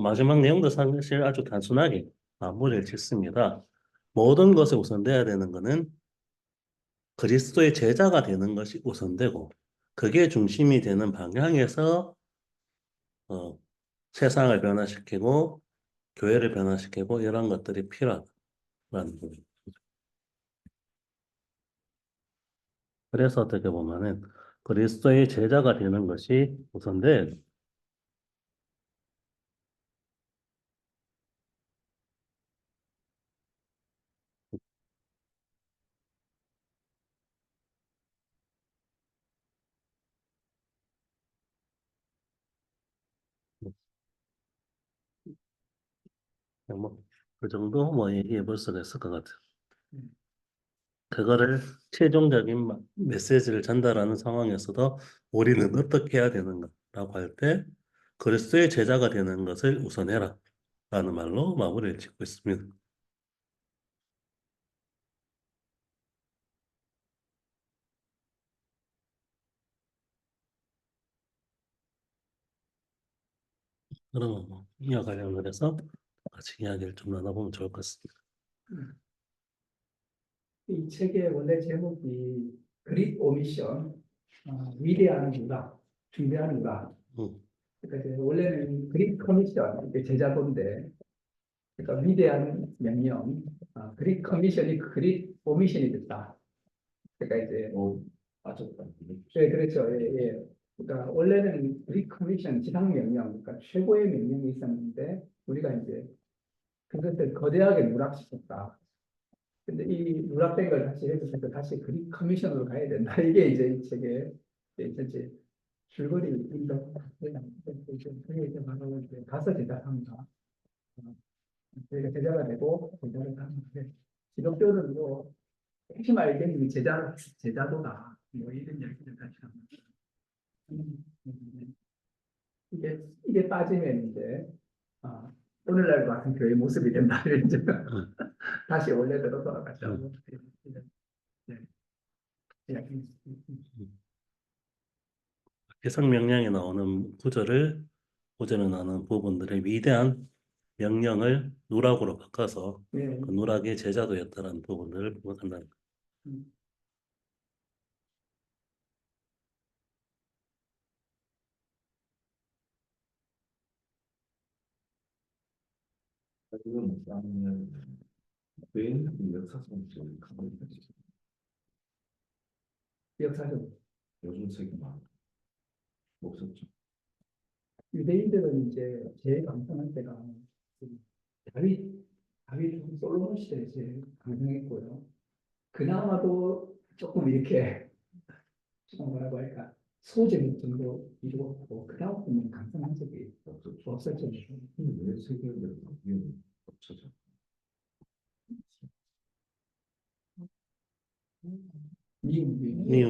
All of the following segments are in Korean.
마지막 내용도 사실 아주 단순하게 마무리를 짓습니다. 모든 것에 우선돼야 되는 것은 그리스도의 제자가 되는 것이 우선되고, 그게 중심이 되는 방향에서 어, 세상을 변화시키고 교회를 변화시키고 이런 것들이 필요하다는 거죠. 그래서 어떻게 보면은 그리스도의 제자가 되는 것이 우선돼야 돼요. 뭐, 그 정도 뭐 얘기해 볼 수가 있을 것 같아요. 그거를 최종적인 메시지를 전달하는 상황에서도 우리는 어떻게 해야 되는가라고 할 때 그리스도의 제자가 되는 것을 우선해라 라는 말로 마무리를 짓고 있습니다. 그러면 뭐 이와 관련해서 같이 이야기를 좀 나눠보면 좋을 것 같습니다. 이 책의 원래 제목이 그릿 오미션, 위대한 누가, 중대한 누가. 음, 그러니까 이제 원래는 그릿 커미션, 이게 제자도인데, 그러니까 위대한 명령, 그릿 커미션이 그릿 오미션이 됐다. 그러니까 이제 맞췄다. 네, 그렇죠. 예, 예. 그러니까 원래는 그릿 커미션, 지상 명령, 그러니까 최고의 명령이 있었는데 우리가 이제 그것을 거대하게 누락시켰다. 근데 이 누락된 걸 다시 해석해서 다시 그립 커미션으로 가야 된다. 이게 이제 이 책의 이제 줄거리인가. 그게 이제 바로 이제 가서 제자합니다. 저희가 제자가 되고 제자를 하는데 기독교는 뭐 핵심 알겠니 제자도다. 뭐 이런 얘기를 같이 합니다. 이게 빠지면 이제 아, 오늘날 같은 교회 모습이 된다. 이제 음, 다시 원래대로 음, 돌아가자고. 네, 네. 음. 해석 명령에 나오는 구절에 나오는 부분들의 위대한 명령을 누락으로 바꿔서 네. 그 누락의 제자도였다는 부분들을 부각한다는 거예요. 음. 지금 나는 외인 역사상 제일 강한 역사적 요즘 책이 많아 없었죠. 유대인들은 이제 제일 강성할 때가 그 다윗 다윗 솔로몬 시대에 제일 강성했고요. 그나마도 조금 이렇게 조금 뭐라고 할까 소재는 정도 이루었고 그다음 부분 강성한 적이 없었죠. 없었죠. 왜 세계를 바뀌는 없어져? 미움, 예.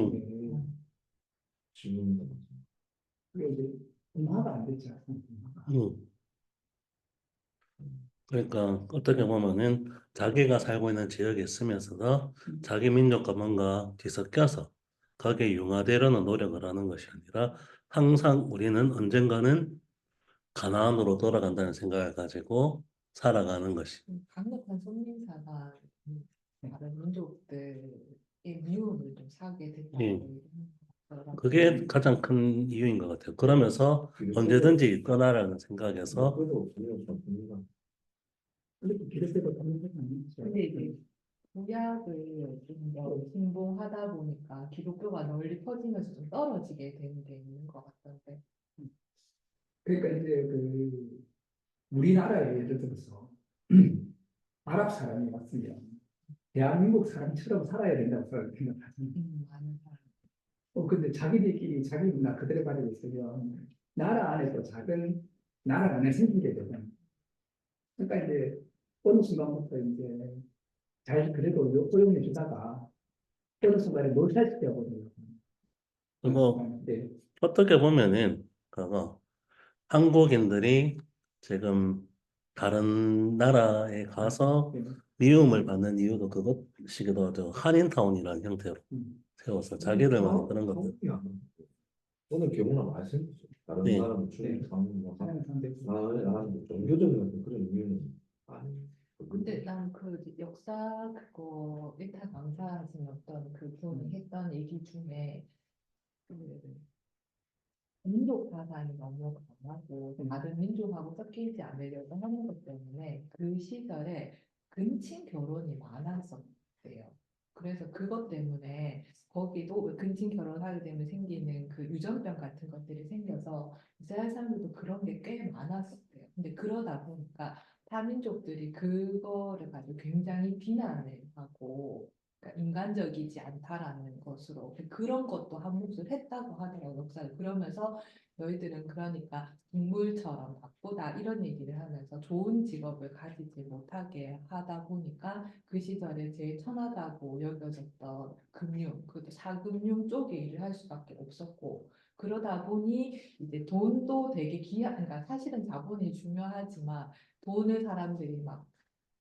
지금 그게 이제 분화가 안 됐지 않습니까? 음. 그러니까 어떻게 보면은 자기가 살고 있는 지역에 있으면서도 자기 민족과 뭔가 뒤섞여서 거기에 융화되려는 노력을 하는 것이 아니라 항상 우리는 언젠가는 가나안으로 돌아간다는 생각을 가지고 살아가는 것이. 강력한 손민사가 다른 민족들의 미움을 좀 사게 예. 됐다고 이런 그게 가장 큰 이유인 것 같아요. 그러면서 언제든지 떠나라는 생각에서 그래도 없어요. 전부가 근데 기독교도 그런 생각 아니죠. 근데 이제 구약을 좀 더 신봉하다 보니까 기독교가 널리 퍼지면서 좀 떨어지게 되는 게 있는 것 같던데. 그러니까 이제 그 우리나라에 예를 들어서 아랍 사람이 왔으면 대한민국 사람처럼 살아야 된다고 생각하잖아요. 많은 사람. 근데 자기들끼리 자기 문화 그대로 가지고 있으면 나라 안에서 작은 나라 안에 생기게 되잖아요. 그러니까 이제 어느 순간부터 이제 잘 그래도 허용해 주다가 어느 순간에 몰살시켜 버려요. 어느 그리고 순간 때 어떻게 보면은 그거 한국인들이 지금 다른 나라에 가서 미움을 받는 이유도 그것이기도 하죠. 한인타운이라는 형태로 세워서 자기들만의 그런 것들. 오늘 경우나 많이 생겼죠. 다른 네. 나라는 주님 상뭐 하나님 상대 하나님 종교적인 어떤 그런 의미는 아니. 근데 난 그 역사 그거 일타 강사하신 어떤 그분이 했던 얘기 중에 그 민족 사상이 너무 강하고 다른 민족하고 섞이지 않으려고 하는 것 때문에 그 시절에 근친 결혼이 많았었대요. 그래서 그것 때문에 거기도 근친 결혼하게 되면 생기는 그 유전병 같은 것들이 생겨서 이스라엘 사람들도 그런 게 꽤 많았었대요. 근데 그러다 보니까 타민족들이 그거를 가지고 굉장히 비난을 하고 그러니까 인간적이지 않다라는 것으로 그런 것도 한 몫을 했다고 하더라고요. 역사를 그러면서 너희들은 그러니까 동물처럼 바쁘다 이런 얘기를 하면서 좋은 직업을 가지지 못하게 하다 보니까 그 시절에 제일 천하다고 여겨졌던 금융, 그것도 사금융 쪽에 일을 할 수밖에 없었고 그러다 보니 이제 돈도 되게 그러니까 사실은 자본이 중요하지만 돈을 사람들이 막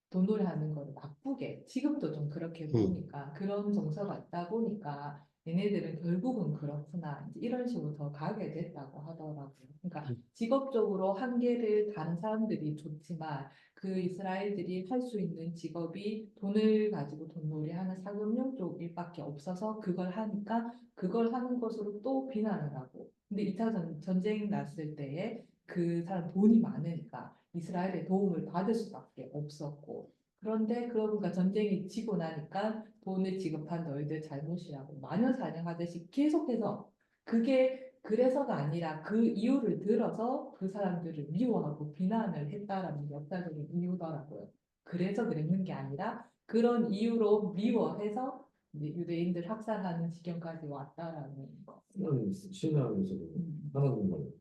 돈을 하는 걸 나쁘게 지금도 좀 그렇게 보니까 그런 정서가 있다 보니까 얘네들은 결국은 그렇구나 이제 이런 식으로 더 가게 됐다고 하더라고요. 그러니까 직업적으로 한계를 다른 사람들이 좋지만 그 이스라엘들이 할 수 있는 직업이 돈을 가지고 돈놀이하는 사금융 쪽 일밖에 없어서 그걸 하니까 그걸 하는 것으로 또 비난을 하고 근데 2차 전쟁 났을 때에 그 사람 돈이 많으니까 이스라엘의 도움을 받을 수밖에 없었고 그런데 그러고 보니까 전쟁이 지고 나니까 돈을 지급한 너희들 잘못이라고 마녀사냥하듯이 계속해서 그게 그래서가 아니라 그 이유를 들어서 그 사람들을 미워하고 비난을 했다라는 역사적인 이유더라고요. 그래서 그랬는 게 아니라 그런 이유로 미워해서 이제 유대인들 학살하는 지경까지 왔다라는 거. 하나님 신앙에서도 하나님을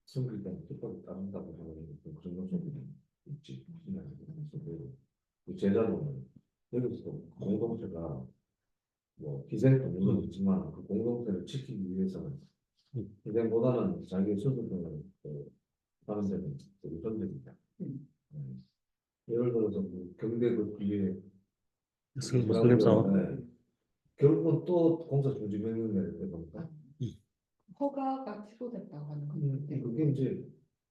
섬길 때는 뜻밖에 따른다고 하는 그런 요소들이 있지. 신앙에서 그 제자도는 여기서도 공동체가 뭐 희생 공동은 있지만 그 공동체를 지키기 위해서는 희생보다는 자기 스스로를 하는 데는 더 우선적이다. 예를 들어서 그 경대 그 뒤에 무슬림 싸움. 네. 결국은 또 공사 중지명령을 내니까 허가가 취소됐다고 하는 건데. 그게 이제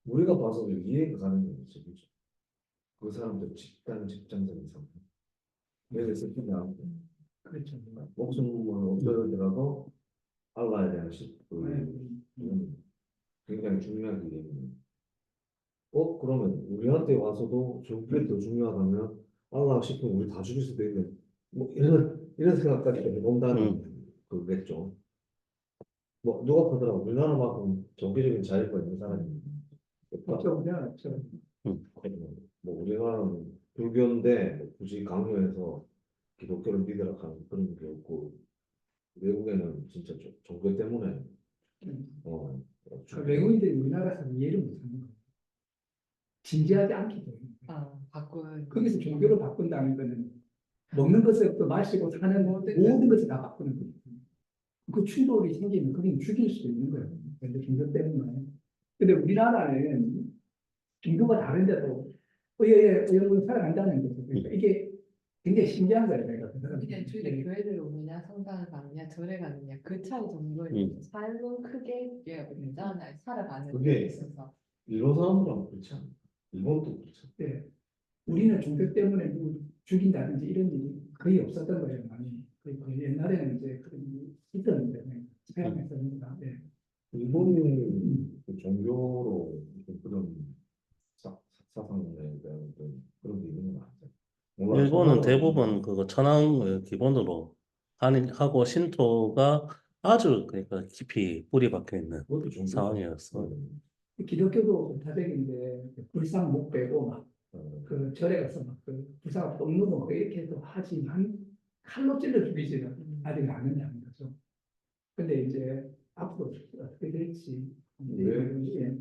우리가 봐서 이해가 가는 거지. 그죠? 그 사람들 집단 직장적인 상태. 내가 쓰면 그렇죠. 목숨을 얻더라도 알라에 대한 굉장히 중요하기 때문에 그러면 우리한테 와서도 저게 더 중요하다면 알라 싶으면 우리 다 죽일 수도 있는 뭐 이런 생각까지 해본다는 그겠죠. 뭐 누가 보더라고 우리나라만큼 종교적인 자유가 있는 사람이 없다. 없죠. 뭐 우리나라는 불교인데 뭐 굳이 강요해서 기독교를 믿으라 하는 그런 게 없고 외국에는 진짜 종교 때문에 그 외국인들이 우리나라에서 이해를 못하는 거예요. 진지하지 않기 때문에. 바꾼 거기서 종교를 바꾼다는 거는 먹는 것부터 마시고 사는 모든 것을 다 바꾸는 거예요. 그 충돌이 생기면 그게 죽일 수도 있는 거예요. 근데 종교 때문에. 근데 우리나라는 종교가 다른데도 의형을 살아간다는 거죠. 그러니까 이게 굉장히 신기한 거예요. 내가 그 사람. 그냥 주일에 교회를 오느냐 성당을 가느냐 절에 가느냐 그 차이 정도의 삶은 크게 운전을 살아가는 그게 데 있어서 일본 사람들은 그렇지 않아. 일본도 그렇죠. 네. 우리는 종교 때문에 누구 죽인다든지 이런 일이 거의 없었던 거예요. 많이. 거의 옛날에는 이제 그런 일이 있었는데 서양에서는 네. 일본이 그 종교로 그런 사상에 대한 그런 게 있는 건 아니죠. 몰라, 일본은 천황은 대부분 그거 천황을 기본으로 하고 신토가 아주 그러니까 깊이 뿌리 박혀 있는 그것도 종교 상황이었어. 기독교도 다백인데 불상 못 빼고 막 그 절에 가서 막그 불상 똥 누고 막 이렇게 또 하지만 칼로 찔러 죽이지는 아직 않느냐는 거죠. 근데 이제 앞으로 어떻게 될지 왜? 근데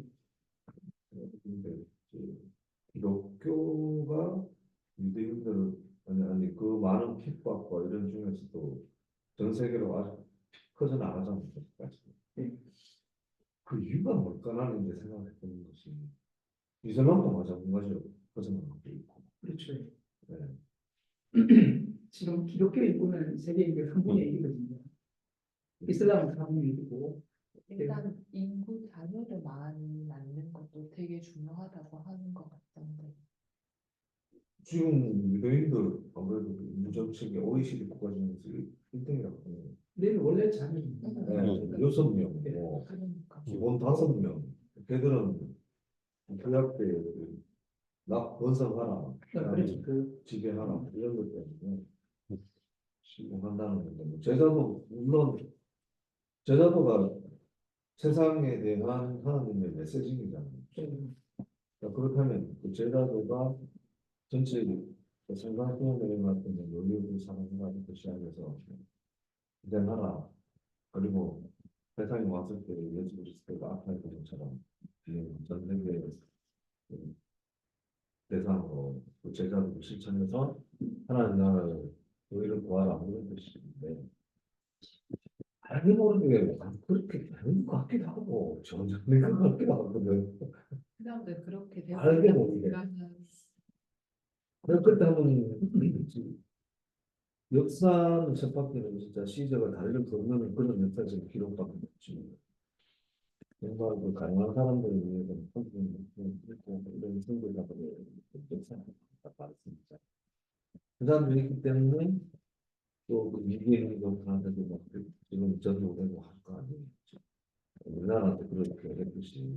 기독교가 유대인들 아니 그 많은 핍박과 이런 중에서도 전 세계로 아주 커져 나가잖아요. 그 이유가 뭘까 나는 이제 생각했던 것이 이슬람도 마찬가지로 커져 나가고 있고. 그렇죠. 네. 지금 기독교 인구는 세계 인구의 3분의 1이거든요. 이슬람은 4분의 1이고 일단 인구 자녀를 많이 낳는 것도 되게 중요하다고 하는 것 같던데. 지금 유대인들 아무래도 인구 정책이 OECD 국가 중에서 1등이라고 해요. 근데 원래 자녀 네, 6명, 뭐 그러니까. 기본 5명. 걔들은 교육 때 번성하라, 그렇지. 그 지배하라 이런 것 때문에 시공한다는 건데 뭐 제자도 물론 제자도가 세상에 대한 하나님의 메시지잖아요. 그러니까 그렇다면 그 제자도가 전체 생각하는 내용 같은 거 여유를 사랑하는 그 시작해서 인정하라. 그리고 세상에 왔을 때 예수 그리스도가 앞에 있는 것처럼 전 세계 대상으로 그 제자도 실천해서 하나님 나라를 너희를 구하라 이런 뜻인데 알게 모르게 그렇게 되는 것 같기도 하고 점점 되는 것 같기도 하거든. 그다음에 그렇게 되고 알게 모르게. 그렇다면 역사는 쳇바퀴는 진짜 시대가 달려 걷는 그런 역사적 기록밖에 없지. 정말 그 가난한 사람들을 위해서 이런 선교사들의 역사가 많습니다. 그 사람들이 있기 때문에 또그 위기에 있는 것들한테도 막 지금 전도되고 할 거 아니에요. 우리나라한테 그렇게 했듯이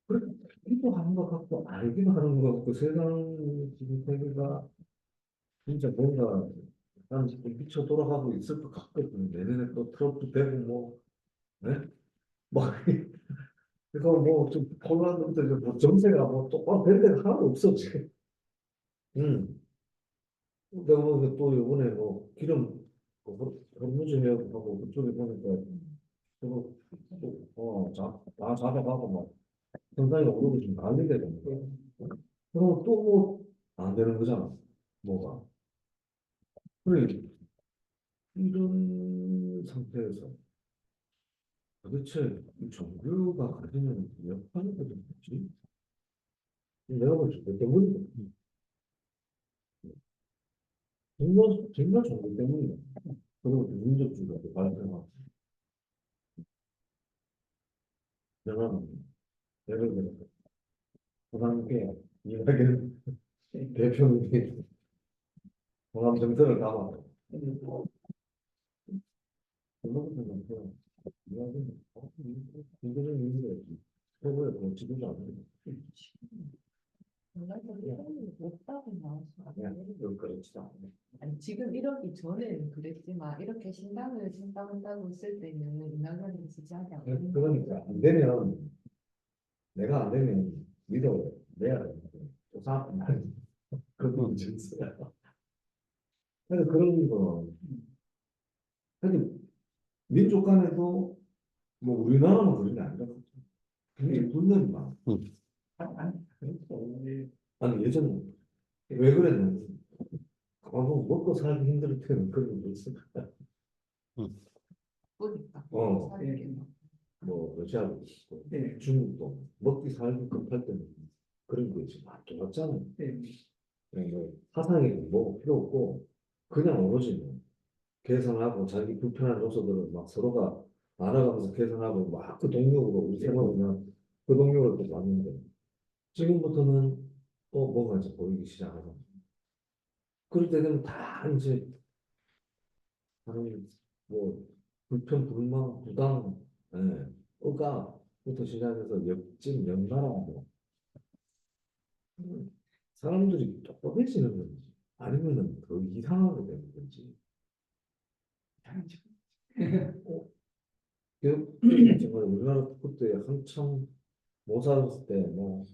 그렇게 기도 하는 것 같고 알기도 하는 것 같고 세상 지금 세계가 진짜 뭔가 나는 지금 미쳐 돌아가고 있을 것 같거든요. 내년에 또 트럼프 되고 뭐, 네? 막 그래서 뭐좀 폴란드부터 이제 뭐 정세가 뭐 똑바로 될 데가 하나도 없어 지금. 음. 내가 뭐또 이번에 뭐 기름 현무증하고 그쪽에 보니까 그거 다 잡아가고 막 상당히 오르고 좀 난리가 되는 거야. 그럼 또 뭐 안 되는 거잖아. 뭐가. 그래 이런 상태에서 도대체 이 종교가 가지는 역할이 뭐지? 내가 볼때 때문이야. 정말 종교 때문이야. 그리고 민족주의가 발전하고 내가 예를 들어서 호남계 이야기는 대표님이 호남 정서를 담아서 그거부터 이야기는 민족적인 의미가 있지. 그거에 뭐 지도자 아니야. 정말 그런 없다고 나와서 아니야. 그렇지 않아. 아니 지금 이러기 전에는 그랬지만 이렇게 신당을 신당한다고 했을 때는 인간관계를 지지하지 않는 그러니까 안 되면 내가 안 되면 믿어 내야 돼. 조사하고 그건 진짜야. 그래서 그런 거 사실 민족 간에도 뭐 우리나라만 그런 게 아니라 굉장히 분열이 많아. 아니 예전에 왜 그랬는지 뭐 먹고 살기 힘들 때는 그런 게 있어. 보니까 어. 사는 게 뭐 러시아도 있고 네. 중국도 먹기 살기 급할 때는 그런 거 있지. 똑같잖아. 뭐 사상이 뭐 필요 없고 그냥 오로지 뭐 개선하고 자기 불편한 요소들을 막 서로가 알아가면서 개선하고 막 그 동력으로 우리 생활하면 그 동력을 또 왔는데 지금부터는 또 뭔가 이제 보이기 시작하고 그럴 때 되면 다 이제 사람이 뭐 불편 불만 부당 억압부터 시작해서 옆집 옆나라 뭐 사람들이 똑똑해지는 건지 아니면은 더 이상하게 되는 건지 정말 우리나라 그때 한참 못 살았을 때 뭐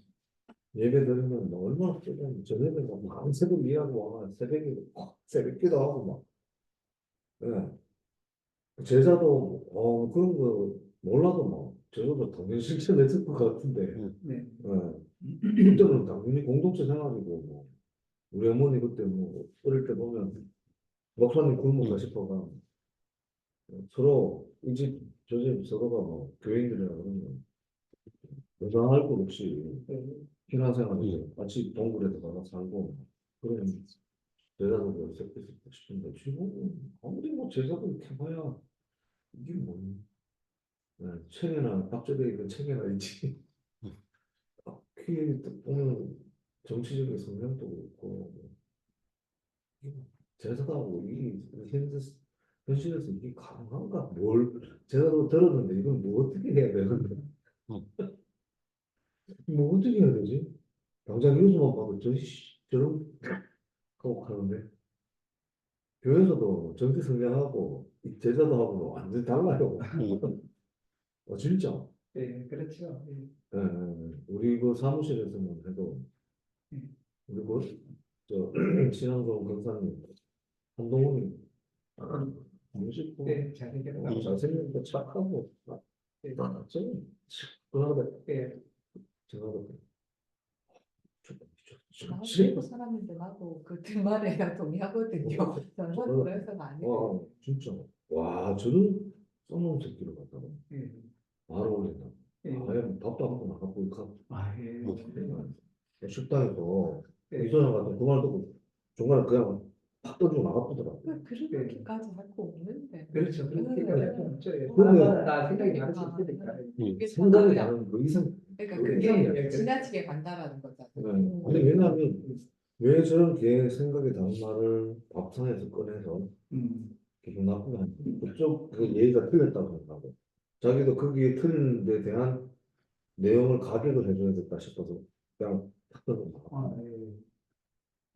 예배 드리면 뭐 얼마나 뜨거운 저녁에 막 밤새도록 일하고 와 새벽에 새벽기도 하고 막 제자도 그런 거 몰라도 뭐 저도 당연히 실천했을 것 같은데 네. 그때는 당연히 공동체 생활이고 뭐 우리 어머니 그때 뭐 어릴 때 보면 목사님 굶을까 싶어가 서로 이 집 저 집 서로가 뭐 교인들이라 그러면 여자할 것 없이 피난 생활에서 같이 동굴에서 가서 살고 그런 제자도 있었고 싶은데 지금 아무리 뭐 제자도 이렇게 봐야 이게 뭐 책에나 박조되어 있는 책에나 있지. 딱히 보면 정치적인 성향도 그렇고 제사하고 이게 현실에서 이게 가능한가? 뭘 제가도 들었는데 이건 뭐 어떻게 해야 되는데? 음. 뭐 어떻게 해야 되지? 당장 뉴스만 봐도 저런 하고 하는데 교회에서도 정치 성향하고 이 제자도하고 완전히 달라요. 진짜. 예, 그렇죠. 예. 우리 그 사무실에서만 해도 음. 우리 그저 신앙동 강사님 한동훈이 멋있고 예, 잘 해결하고. 잘생기고 착하고 예, 저 그러다 예, 제가 나도 진짜 외국 사람인데 나도 그 말에 동의하거든요. 저는 그래서 많이 진짜 와 저는 써놓은 새끼를 갖다가 예, 바로 올린다. 예. 아예 밥도 안 먹고 나가고 이렇게 아, 예. 식당에서 예. 이소영 같은 그 말 듣고 중간에 그냥 팍 던지고 나가보더라고. 그렇게까지 할 거 없는데. 그렇죠. 그렇게까지 없죠. 예. 근데- 사람마다 다 생각이 다를 수 있으니까. 그게 생각이 그냥- 다른 그 이상. 그러니까 그 그게 이상이야. 지나치게 간다라는 거잖아. 근데 왜냐하면 왜 저런 걔 생각이 다른 말을 밥상에서 꺼내서 음, 기분 나쁘게 하지? 그쪽 그 얘기가 틀렸다고 생각하고 자기도 거기에 틀린 데 대한 내용을 가격을 해줘야겠다 싶어서 그냥 탁 던져 아, 나가. 예.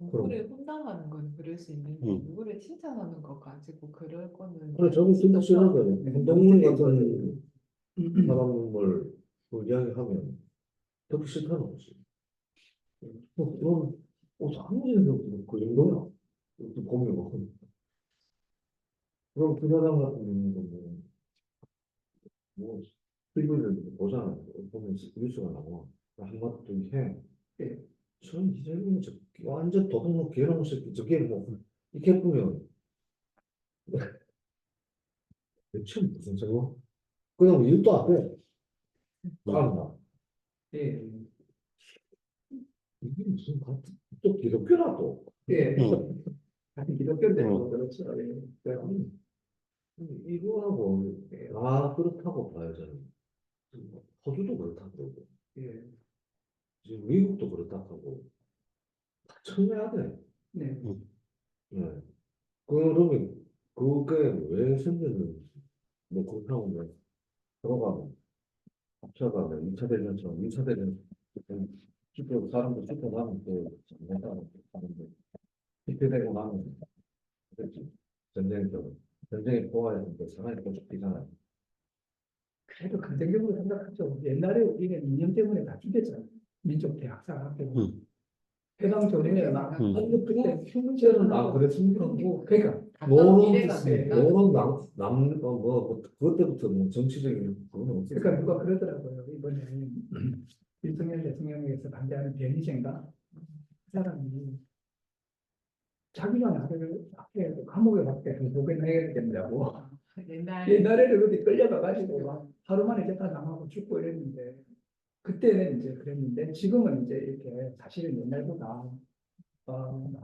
누구를 혼담하는 건 그럴 수 있는데 음. 누구를 칭찬하는 거 가지고 그럴 거는 근데 저거 진짜 싫어하잖아요. 한동훈 같은 음, 사람을 그 이야기하면 듣기 싫다는 거지. 그럼 사무실에서 그 정도야. 또 고민이 뭐. 그럼 그 사람 같은 경우는 뭐 TV를 보잖아요. 보면 뉴스가 나와. 한마디 해. 예. 전 이재명이 저 완전 도둑놈 개놈 새끼 저게 뭐 이렇게 보면 대체 무슨 저거? 그냥 일도 안 돼. 나 예. 이게 무슨 같은 또 기독교나 또. 예. 음. 같은 기독교인데 음. 또 그렇죠. 예. 이거하고 다 그렇다고 봐요 저는. 호주도 그렇다고 그러고 예. 지금 미국도 그렇다고 하고 다 청해야 돼. 네. 네. 그러면 그게 왜 생겼는지 뭐 그렇게 하면 들어가면 합쳐가면 2차 대전처럼 2차 대전 슈퍼 사람들 슈퍼 가면 또 하는데 집회되고 나면 그렇지 전쟁처럼 전쟁에 포함해서 또 사람이 또 죽이잖아요. 그래도 긍정적으로 생각하죠. 옛날에 우리는 이념 때문에 다 죽였잖아요. 민족 대학살 때문에. 음. 해방 전에 막 음. 한국 그때 흉제는 안 그랬습니까? 그러니까 노론 미래가 된다. 노론 남뭐 그것 때부터 뭐 정치적인 그건 없었어요. 그러니까 누가 그러더라고요. 이번에 윤석열 대통령에서 반대하는 변희재인가 그 사람이 자기가 나를 앞에 감옥에 갔대 보고는 해야 된다고. 옛날에는 어디 끌려가가지고 막 하루 만에 재판 당하고 죽고 이랬는데 그때는 이제 그랬는데 지금은 이제 이렇게 사실은 옛날보다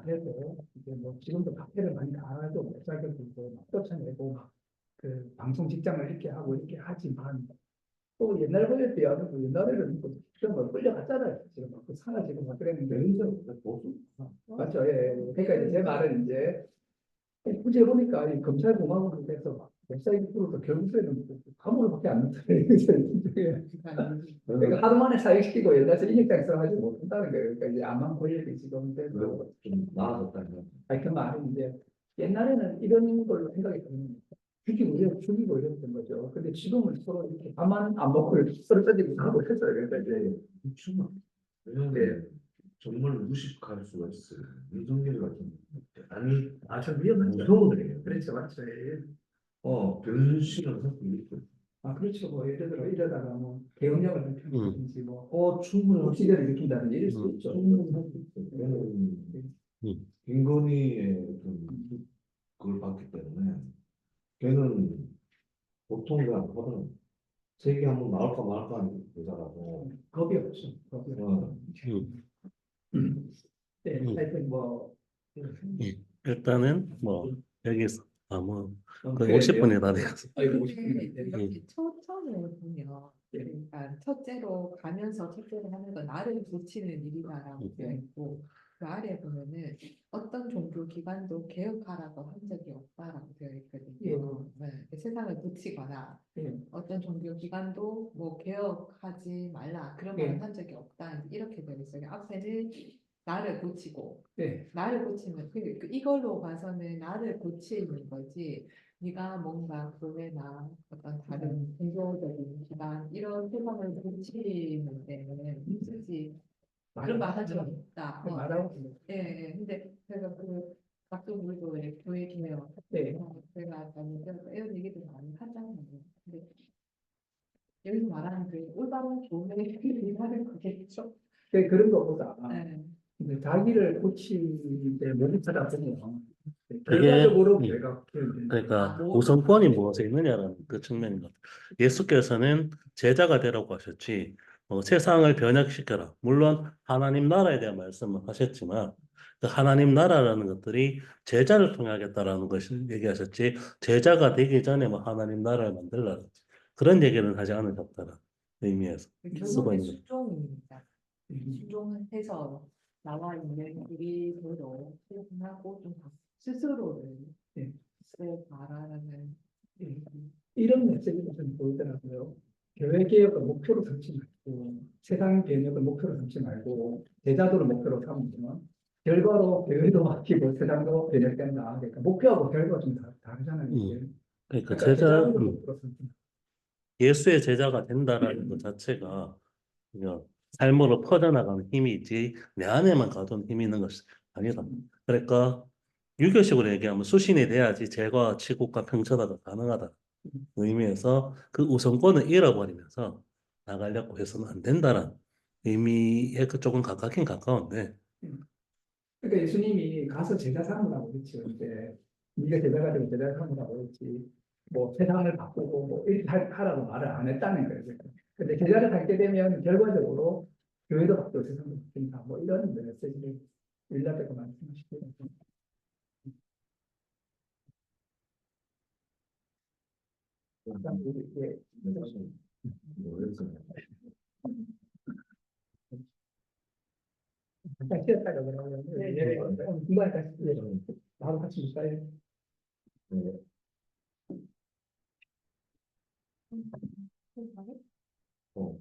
그래도 이제 뭐 지금도 카페를 많이 가도 목사들 들고 막 쫓아내고 막 그 방송 직장을 이렇게 하고 이렇게 하지만 또 옛날 거에 비하면 옛날에는 뭐 뭐 끌려갔잖아요. 지금 막그 사라지고 막 그랬는데 변희재는 보수 맞죠? 예. 그러니까 이제 제 말은 이제 굳이 해보니까 이 검찰 공화국에 대해서 웹사이트 프로도 결국에는 감옥을밖에 안 넣잖아요. 그러니까 하루 만에 사육시키고 옛날에 인력장 써가지고 못한다는 거예요. 그러니까 이제 암만 권력이 지금 돼도 그래서 좀 나아졌다면 아니 그 말은 이제 옛날에는 이런 걸로 생각이 드는 죽이고 이랬던 거죠. 근데 지금은 서로 이렇게 밥만 안 먹고 서로 뜯기고 하고 있어요. 그러니까 이제 그렇죠. 왜냐면 정말 무식할 수가 있어요. 윤석열 같은 아니 아주 위험하죠. 무서운 애예요. 그렇죠, 맞죠. 예. 변신을 할 수 있고 아 그렇죠. 뭐 예를 들어 이러다가 뭐 계엄령을 펼친다든지 뭐 충분히 할 수 있어요. 시대를 일으킨다든지 이럴 수 있죠. 충분히 할 수 있어요. 왜냐면 김건희의 그걸 봤기 때문에 걔는 보통 그안 하거든. 세계 한번 나올까 말까 하는 여자라고. 겁이 없죠. 겁이 없죠. 네, 음. 하여튼 뭐 예. 일단은 뭐 여기서 뭐 거의 그래야 돼요. 50분이 다 돼서. 아이고, 근데 50분이 이렇게 초점을 보면 예. 그러니까 첫째로 가면서 첫째로 하는 건 나를 고치는 일이다라고 되어 있고 그 아래에 보면은 어떤 종교 기관도 개혁하라고 한 적이 없다라고 되어 있거든요. 네, 세상을 고치거나 예. 어떤 종교 기관도 뭐 개혁하지 말라 그런 말을 한 적이 없다 이렇게 되어 있어요. 앞에는 나를 고치고 네. 나를 고치면 이걸로 봐서는 나를 고치는 거지. 네가 뭔가 교회나 어떤 다른 종교적인 기관 이런 세상을 고치는 데는 굳이 그런 말 한 적 없다. 말하고 예, 예. 근데 제가 그 박동물도 왜 교회 개혁 네. 제가 잘못해서 이런 얘기들 많이 하잖아요. 근데 여기서 말하는 그 올바른 교회를 하는 거겠죠. 네, 그런 것보다 네. 이제 자기를 고치는데 몰입하다 보면 그게, 결과적으로 교회가 개혁되는 그러니까 뭐- 우선권이 무엇에 있느냐라는 그 측면인 것 같아요. 예수께서는 제자가 되라고 하셨지, 세상을 변혁시켜라. 물론 하나님 나라에 대한 말씀을 하셨지만, 그 하나님 나라라는 것들이 제자를 통해 하겠다라는 것을 얘기하셨지, 제자가 되기 전에 뭐 하나님 나라를 만들라든지 그런 얘기는 하지 않으셨다는 의미에서 쓰고 결국에 있는 거예요. 수종입니다. 수종해서 나와 있는 우리들로 실천하고 좀 스스로를 네. 바라는 이런 메시지가 좀 보이더라고요. 교회 개혁을 목표로 삼지 말고 세상 개혁을 목표로 삼지 말고 제자도를 목표로 삼으면 결과로 교회도 바뀌고 세상도 변혁된다. 그러니까 목표하고 결과가 좀 다르잖아요. 이게. 그러니까 그러니까 제자도를 목표로 삼지 말고. 예수의 제자가 된다라는 것 자체가 그냥 삶으로 퍼져나가는 힘이 있지 내 안에만 가둔 힘이 있는 것이 아니다. 그러니까 유교식으로 얘기하면 수신이 돼야지 제과 치국과 평천하가 가능하다. 그 의미에서 그 우선권을 잃어버리면서 나가려고 해서는 안 된다는 의미에 그 조금 가깝긴 가까운데 그러니까 예수님이 가서 제자 삼으라고 그랬죠. 이제 네가 제자가 되고 제자 삼으라고 그랬지. 뭐 세상을 바꾸고 뭐 이렇게 하라고 말을 안 했다는 거예요. 근데 제자를 갖게 되면 결과적으로 교회도 바뀌고 세상도 바뀐다. 뭐 이런 메시지를 일러드가 말씀하시고 이게 잠깐 쉬었다가 그러면 중간에 다시 바로 같이 볼까요? 어,